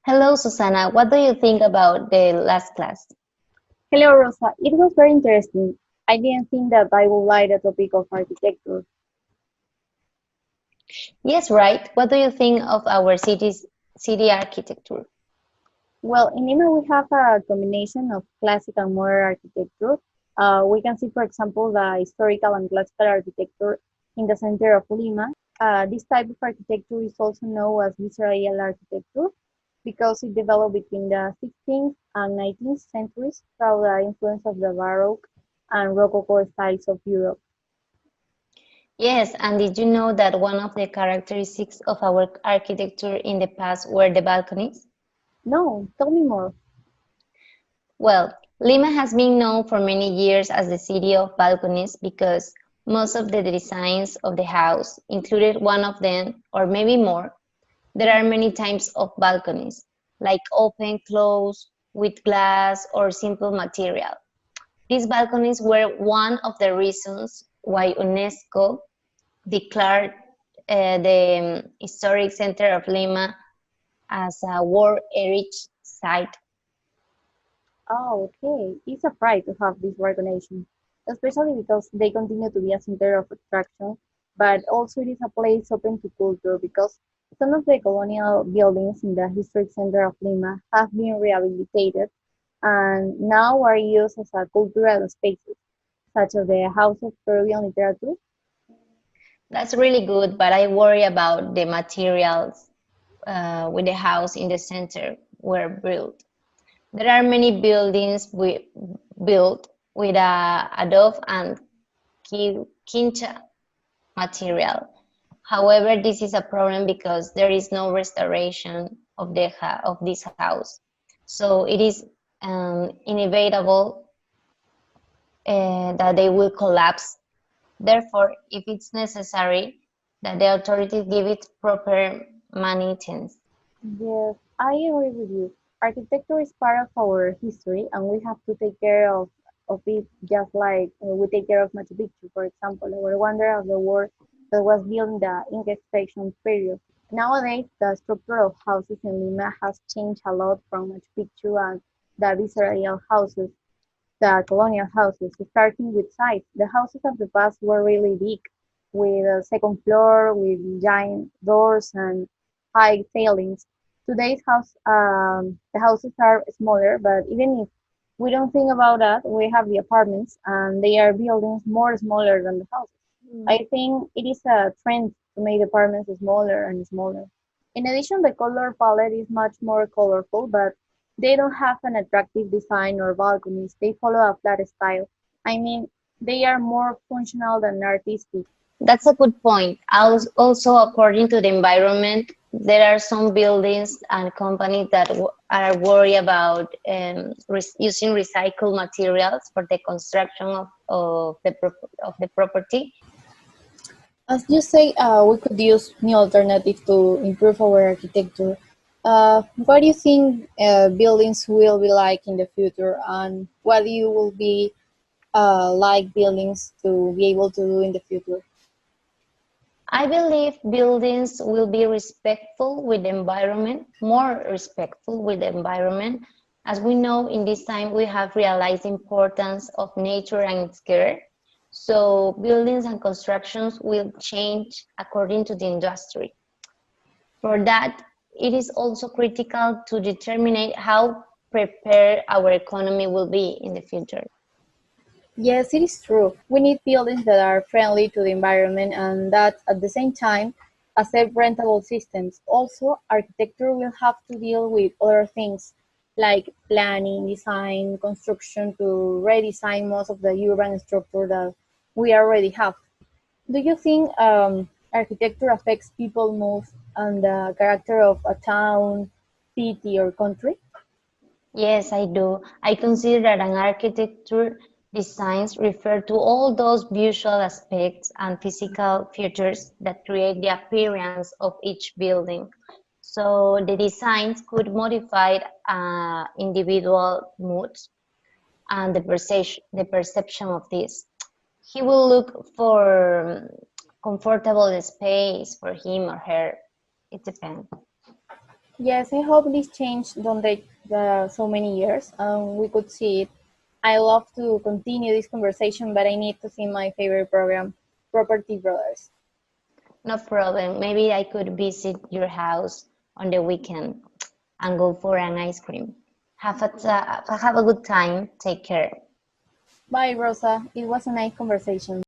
Hello, Susana. What do you think about the last class? Hello, Rosa. It was very interesting. I didn't think that I would like the topic of architecture. Yes, right. What do you think of our city architecture? Well, in Lima, we have a combination of classic and modern architecture. We can see, for example, the historical and classical architecture in the center of Lima. This type of architecture is also known as Israeli architecture because it developed between the 16th and 19th centuries through the influence of the Baroque and Rococo styles of Europe. Yes, and did you know that one of the characteristics of our architecture in the past were the balconies? No, tell me more. Well, Lima has been known for many years as the city of balconies because most of the designs of the house included one of them or maybe more. There are many types of balconies, like open, closed, with glass or simple material. These balconies were one of the reasons why UNESCO declared the historic center of Lima as a World Heritage Site. Oh, okay. It's a pride to have this recognition, especially because they continue to be a center of attraction, but also it is a place open to culture because some of the colonial buildings in the historic center of Lima have been rehabilitated and now are used as a cultural spaces, such as the House of Peruvian Literature. That's really good, but I worry about the materials with the house in the center were built. There are many buildings built with a adobe and quincha material. However, this is a problem because there is no restoration of of this house. So it is inevitable that they will collapse. Therefore, if it's necessary, that the authorities give it proper maintenance. Yes, I agree with you. Architecture is part of our history, and we have to take care of it just like we take care of Machu Picchu, for example, our wonder of the world that was built in the Inca extraction period. Nowadays, the structure of houses in Lima has changed a lot from Machu Picchu and the visceral houses, the colonial houses, starting with size. The houses of the past were really big, with a second floor, with giant doors and high ceilings. Today's the houses are smaller, but even if we don't think about that, we have the apartments and they are buildings more smaller than the houses. I think it is a trend to make apartments smaller and smaller. In addition, the color palette is much more colorful, but they don't have an attractive design or balconies. They follow a flat style. I mean, they are more functional than artistic. That's a good point. Also, according to the environment, there are some buildings and companies that are worried about using recycled materials for the construction of the property. As you say, we could use new alternatives to improve our architecture. What do you think buildings will be like in the future, and what do you will be like buildings to be able to do in the future? I believe buildings will be respectful with the environment, more respectful with the environment. As we know, in this time, we have realized the importance of nature and its care. So buildings and constructions will change according to the industry. For that, it is also critical to determine how prepared our economy will be in the future. Yes, it is true. We need buildings that are friendly to the environment and that at the same time accept rentable systems. Also, architecture will have to deal with other things like planning, design, construction to redesign most of the urban structure that we already have. Do you think architecture affects people most and the character of a town, city, or country? Yes, I do. I consider that an architecture designs refer to all those visual aspects and physical features that create the appearance of each building. So the designs could modify individual moods and the perception of this. He will look for comfortable space for him or her. It depends. Yes, I hope this change don't take so many years. We could see it. I love to continue this conversation, but I need to see my favorite program, Property Brothers. No problem. Maybe I could visit your house on the weekend and go for an ice cream. Have a good time. Take care. Bye, Rosa. It was a nice conversation.